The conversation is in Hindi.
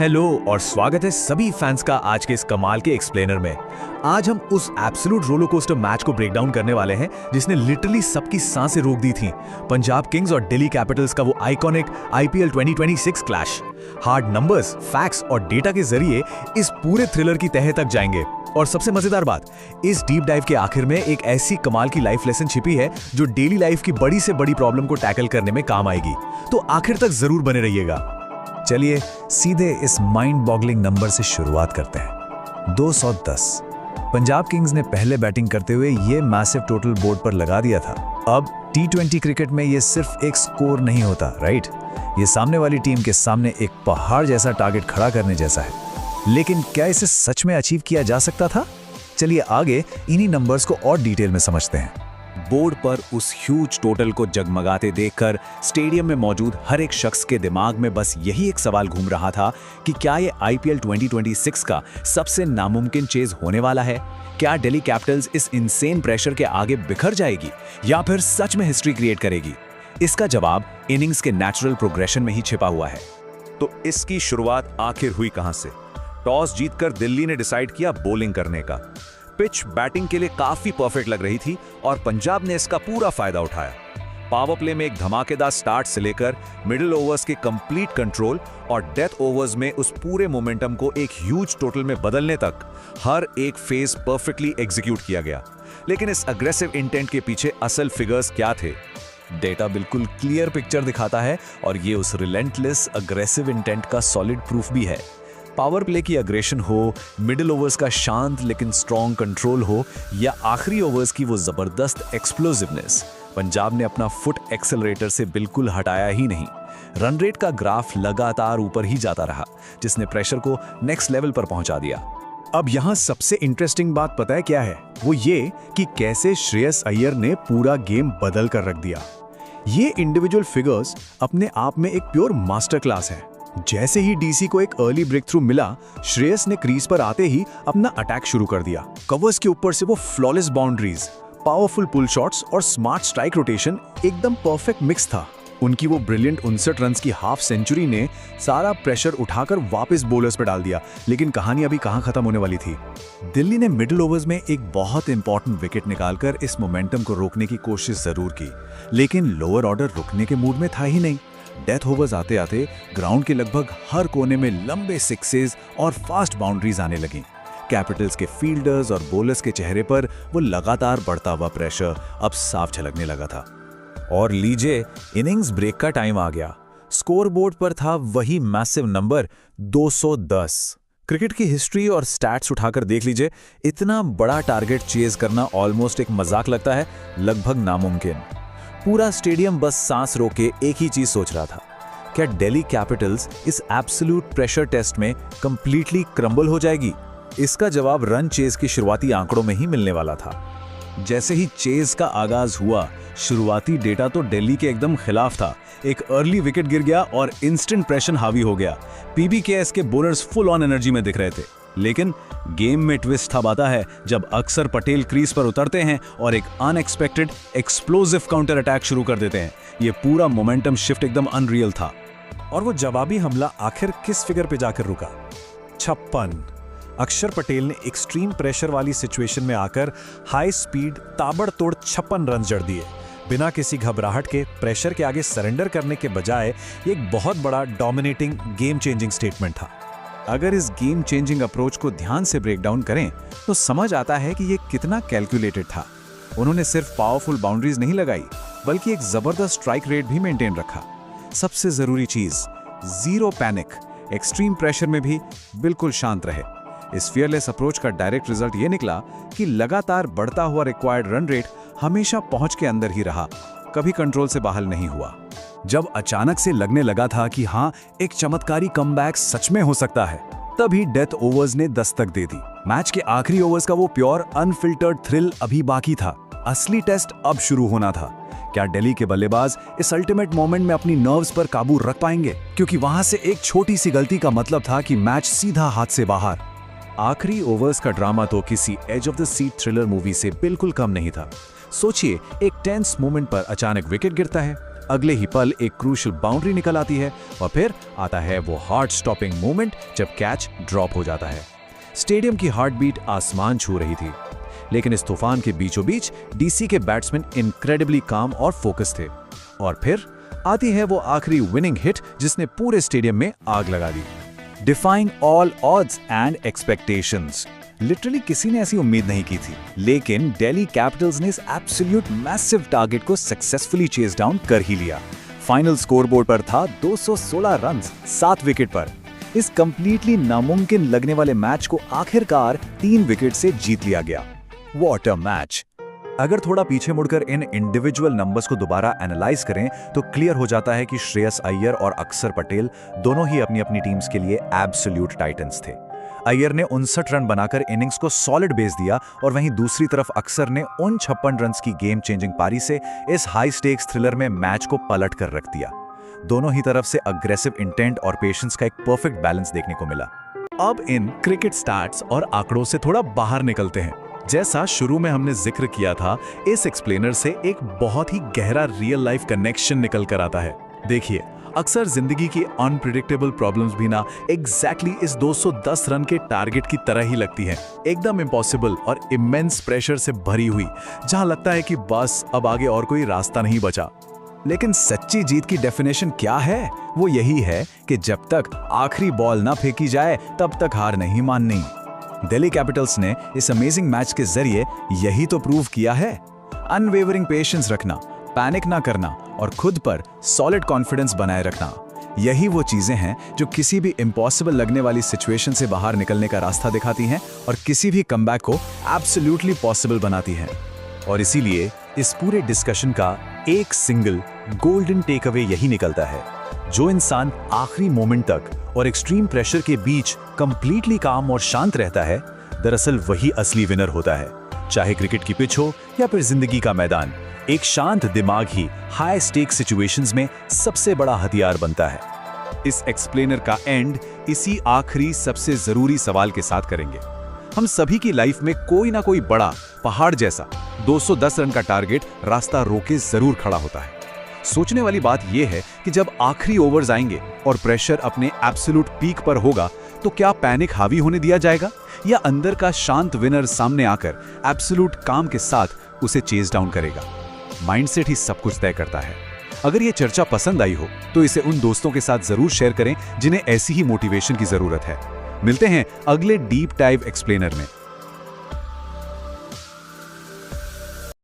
हेलो और स्वागत है सभी फैंस का आज के इस कमाल के एक्सप्लेनर में। आज हम उस एब्सोल्यूट रोलर कोस्टर मैच को ब्रेक डाउन करने वाले हैं जिसने लिटरली सबकी सांसें रोक दी थी। पंजाब किंग्स और दिल्ली कैपिटल्स का वो iconic IPL 2026 clash. Hard numbers, facts और डेटा के जरिए इस पूरे थ्रिलर की तह तक जाएंगे। और सबसे मजेदार बात, इस डीप डाइव के आखिर में एक ऐसी कमाल की लाइफ लेसन छिपी है जो डेली लाइफ की बड़ी से बड़ी प्रॉब्लम को टैकल करने में काम आएगी। तो आखिर तक जरूर बने रहिएगा। चलिए सीधे इस माइंड बॉगलिंग नंबर से शुरुआत करते हैं। 210। पंजाब किंग्स ने पहले बैटिंग करते हुए ये मैसिव टोटल बोर्ड पर लगा दिया था। अब टी20 क्रिकेट में ये सिर्फ एक स्कोर नहीं होता, राइट? ये सामने वाली टीम के सामने एक पहाड़ जैसा टारगेट खड़ा करने जैसा है। लेकिन क्या इसे सच में अचीव किया जा सकता था? चलिए आगे इन्हीं नंबर्स को और डिटेल में समझते हैं। बोर्ड पर उस ह्यूज टोटल को जगमगाते देखकर स्टेडियम में मौजूद हर एक शख्स के दिमाग में बस यही एक सवाल घूम रहा था कि क्या ये आईपीएल 2026 का सबसे नामुमकिन चेज होने वाला है? क्या दिल्ली कैपिटल्स इस इनसेन प्रेशर के आगे बिखर जाएगी या फिर सच में हिस्ट्री क्रिएट करेगी? इसका जवाब इनिंग्स के नेचुरल प्रोग्रेशन में ही छिपा हुआ है। तो इसकी शुरुआत आखिर हुई कहां से? टॉस जीतकर दिल्ली ने डिसाइड किया बॉलिंग करने का। पिच बैटिंग के लिए काफी परफेक्ट लग रही थी और पंजाब ने इसका पूरा फायदा उठाया। पावर प्ले में एक धमाकेदार स्टार्ट से लेकर मिडिल ओवर्स के कंप्लीट कंट्रोल और डेथ ओवर्स में उस पूरे मोमेंटम को एक ह्यूज टोटल में बदलने तक हर एक फेज परफेक्टली एग्जीक्यूट किया गया। लेकिन इस अग्रेसिव इंटेंट के पीछे असल फिगर्स क्या थे? डेटा बिल्कुल क्लियर पिक्चर दिखाता है और ये उस रिलेंटलेस अग्रेसिव इंटेंट का सॉलिड प्रूफ भी है। पावर प्ले की अग्रेशन हो, मिडिल ओवर्स का शांत लेकिन स्ट्रॉन्ग कंट्रोल हो या आखिरी ओवर्स की वो जबरदस्त एक्सप्लोसिवनेस, पंजाब ने अपना फुट एक्सेलरेटर से बिल्कुल हटाया ही नहीं। रन रेट का ग्राफ लगातार ऊपर ही जाता रहा, जिसने प्रेशर को नेक्स्ट लेवल पर पहुंचा दिया। अब यहाँ सबसे इंटरेस्टिंग बात पता है क्या है? वो ये कि कैसे श्रेयस अय्यर ने पूरा गेम बदल कर रख दिया। ये इंडिविजुअल फिगर्स अपने आप में एक प्योर मास्टर क्लास है। जैसे ही डीसी को एक अर्ली ब्रेक थ्रू मिला, श्रेयस ने क्रीज पर आते ही अपना अटैक शुरू कर दिया। कवर्स के ऊपर से वो फ्लॉलेस बाउंड्रीज, पावरफुल पुल शॉट्स और स्मार्ट स्ट्राइक रोटेशन एकदम परफेक्ट मिक्स था। उनकी वो ब्रिलियंट 59 रन्स की हाफ सेंचुरी ने सारा प्रेशर उठाकर वापस बॉलर्स पर डाल दिया। लेकिन कहानी अभी कहां खत्म होने वाली थी। दिल्ली ने मिडिल ओवर्स में एक बहुत इंपॉर्टेंट विकेट निकालकर इस मोमेंटम को रोकने की कोशिश जरूर की, लेकिन लोअर ऑर्डर रुकने के मूड में था ही नहीं। डेथ ओवर्स आते आते ग्राउंड के लगभग हर कोने में लंबे सिक्सेस और फास्ट बाउंड्रीज आने लगी। कैपिटल्स के फील्डर्स और बॉलर्स के चेहरे पर वो लगातार बढ़ता हुआ प्रेशर अब साफ झलकने लगा था। और लीजिए, इनिंग्स ब्रेक का टाइम आ गया। स्कोर बोर्ड पर था वही मैसिव नंबर 210। क्रिकेट की हिस्ट्री और स्टैट्स उठाकर देख लीजिए, इतना बड़ा टारगेट चेज करना ऑलमोस्ट एक मजाक लगता है, लगभग नामुमकिन। पूरा स्टेडियम बस सांस रोके एक ही चीज सोच रहा था, क्या दिल्ली कैपिटल्स इस एब्सोल्यूट प्रेशर टेस्ट में कंप्लीटली क्रम्बल हो जाएगी? इसका जवाब रन चेज की शुरुआती आंकड़ों में ही मिलने वाला था। जैसे ही चेज का आगाज हुआ, शुरुआती डेटा तो दिल्ली के एकदम खिलाफ था। एक अर्ली विकेट गिर गया और इंस्टेंट प्रेशर हावी हो गया। पीबीकेएस के बॉलर्स फुल ऑन एनर्जी में दिख रहे थे। लेकिन गेम में ट्विस्ट तब आता है जब अक्सर पटेल क्रीज पर उतरते हैं और एक अनएक्सपेक्टेड एक्सप्लोसिव काउंटर अटैक शुरू कर देते हैं। ये पूरा मोमेंटम शिफ्ट एकदम अनरियल था। और वो जवाबी हमला आखिर किस फिगर पे जाकर रुका? 56। अक्षर पटेल ने एक्सट्रीम प्रेशर वाली सिचुएशन में आकर हाई स्पीड ताबड़तोड़ 56 रन जड़ दिए। बिना किसी घबराहट के प्रेशर के आगे सरेंडर करने के बजाय एक बहुत बड़ा डोमिनेटिंग गेम चेंजिंग स्टेटमेंट था। अगर इस गेम चेंजिंग अप्रोच को ध्यान से ब्रेक डाउन करें तो समझ आता है कि ये कितना कैलकुलेटेड था। उन्होंने सिर्फ पावरफुल बाउंड्रीज नहीं लगाई, बल्कि एक जबरदस्त स्ट्राइक रेट भी मेंटेन रखा। सबसे जरूरी चीज, जीरो पैनिक, एक्सट्रीम प्रेशर में भी बिल्कुल शांत रहे। इस फियरलेस अप्रोच का डायरेक्ट रिजल्ट ये निकला कि लगातार बढ़ता हुआ रिक्वायर्ड रन रेट हमेशा पहुंच के अंदर ही रहा, कभी कंट्रोल से बाहर नहीं हुआ। जब अचानक से लगने लगा था कि हाँ, एक चमत्कारी कमबैक सच में हो सकता है, तभी डेथ ओवर्स ने दस्तक दे दी। मैच के आखिरी ओवर्स का वो प्योर अनफिल्टर्ड थ्रिल अभी बाकी था। असली टेस्ट अब शुरू होना था। क्या दिल्ली के बल्लेबाज इस अल्टीमेट मोमेंट में अपनी नर्व्स पर काबू रख पाएंगे? क्योंकि वहां से एक छोटी सी गलती का मतलब था कि मैच सीधा हाथ से बाहर। आखिरी ओवर्स का ड्रामा तो किसी edge of the seat thriller movie से बिल्कुल कम नहीं था। सोचिए, एक टेंस मोमेंट पर अचानक विकेट गिरता है, अगले ही पल एक क्रूशियल बाउंड्री निकल आती है और फिर आता है वो हार्ट स्टॉपिंग मोमेंट जब कैच ड्रॉप हो जाता है। स्टेडियम की हार्ट बीट आसमान छू रही थी, लेकिन इस तूफान के बीचों बीच डीसी के बैट्समैन इनक्रेडिबली काम और फोकस थे। और फिर आती है वो आखिरी विनिंग हिट जिसने पूरे स्टेडियम में आग लगा दी। Defying all odds and expectations. Literally किसी ने ऐसी उम्मीद नहीं की थी, लेकिन दिल्ली कैपिटल्स ने इस एब्सोल्यूट मैसिव टारगेट को सक्सेसफुली चेस डाउन कर ही लिया। फाइनल स्कोरबोर्ड पर था 216 रन्स 7 विकेट पर। इस कंप्लीटली नामुमकिन लगने वाले मैच को आखिरकार 3 विकेट से जीत लिया गया। What a match. अगर थोड़ा पीछे मुड़कर इन इंडिविजुअल नंबर्स को दोबारा एनालाइज करें तो क्लियर हो जाता है कि श्रेयस अय्यर और अक्षर पटेल दोनों ही अपनी अपनी टीम्स के लिए एब्सोल्यूट टाइटंस थे। अय्यर ने 59 रन बनाकर इनिंग्स को सॉलिड बेस दिया और वहीं दूसरी तरफ अक्षर ने उन 56 रन्स की गेम चेंजिंग पारी से इस हाई स्टेक्स थ्रिलर में मैच को पलट कर रख दिया। दोनों ही तरफ से अग्रेसिव इंटेंट और पेशेंस का एक परफेक्ट बैलेंस देखने को मिला। अब इन क्रिकेट स्टैट्स और आंकड़ों से थोड़ा बाहर निकलते हैं। जैसा शुरू में हमने जिक्र किया था, इस एक्सप्लेनर से एक बहुत ही गहरा रियल लाइफ कनेक्शन निकल कर आता है। देखिए, अक्सर जिंदगी की अनप्रिडिक्टेबल प्रॉब्लम्स भी ना एग्जैक्टली इस 210 रन के टारगेट की तरह ही लगती हैं, एकदम इम्पॉसिबल और इमेंस प्रेशर से भरी हुई, जहां लगता है कि बस अब आगे और कोई रास्ता नहीं बचा। लेकिन सच्ची जीत की डेफिनेशन क्या है? वो यही है कि जब तक आखिरी बॉल ना फेंकी जाए तब तक हार नहीं माननी। दिल्ली कैपिटल्स ने इस अमेजिंग मैच के जरिए यही तो प्रूव किया है। अनवेवरिंग पेशेंस रखना, पैनिक ना करना और खुद पर सॉलिड कॉन्फिडेंस बनाए रखना, यही वो चीजें हैं जो किसी भी इम्पॉसिबल लगने वाली सिचुएशन से बाहर निकलने का रास्ता दिखाती हैं और किसी भी कमबैक को एब्सोल्युटली पॉसिबल बनाती हैं। और इसीलिए इस पूरे डिस्कशन का एक सिंगल गोल्डन टेक अवे यही निकलता है, जो इंसान आखिरी मोमेंट तक और एक्सट्रीम प्रेशर के बीच कंप्लीटली काम और शांत रहता है, दरअसल वही असली विनर होता है। चाहे क्रिकेट की पिच हो या फिर जिंदगी का मैदान, एक शांत दिमाग ही हाई स्टेक सिचुएशंस में सबसे बड़ा हथियार बनता है। इस एक्सप्लेनर का एंड इसी आखिरी सबसे जरूरी सवाल के साथ करेंगे। हम सभी की लाइफ में कोई ना कोई बड़ा पहाड़ जैसा 210 रन का टारगेट रास्ता रोके जरूर खड़ा होता है। सोचने वाली बात यह है कि जब आखिरी ओवर्स आएंगे और प्रेशर अपने एब्सोल्यूट पीक पर होगा, तो क्या पैनिक हावी होने दिया जाएगा या अंदर का शांत विनर सामने आकर एब्सोल्यूट काम के साथ उसे चेज डाउन करेगा? माइंडसेट ही सब कुछ तय करता है। अगर ये चर्चा पसंद आई हो तो इसे उन दोस्तों के साथ जरूर शेयर करें जिन्हें ऐसी ही मोटिवेशन की जरूरत है। मिलते हैं अगले डीप डाइव एक्सप्लेनर में।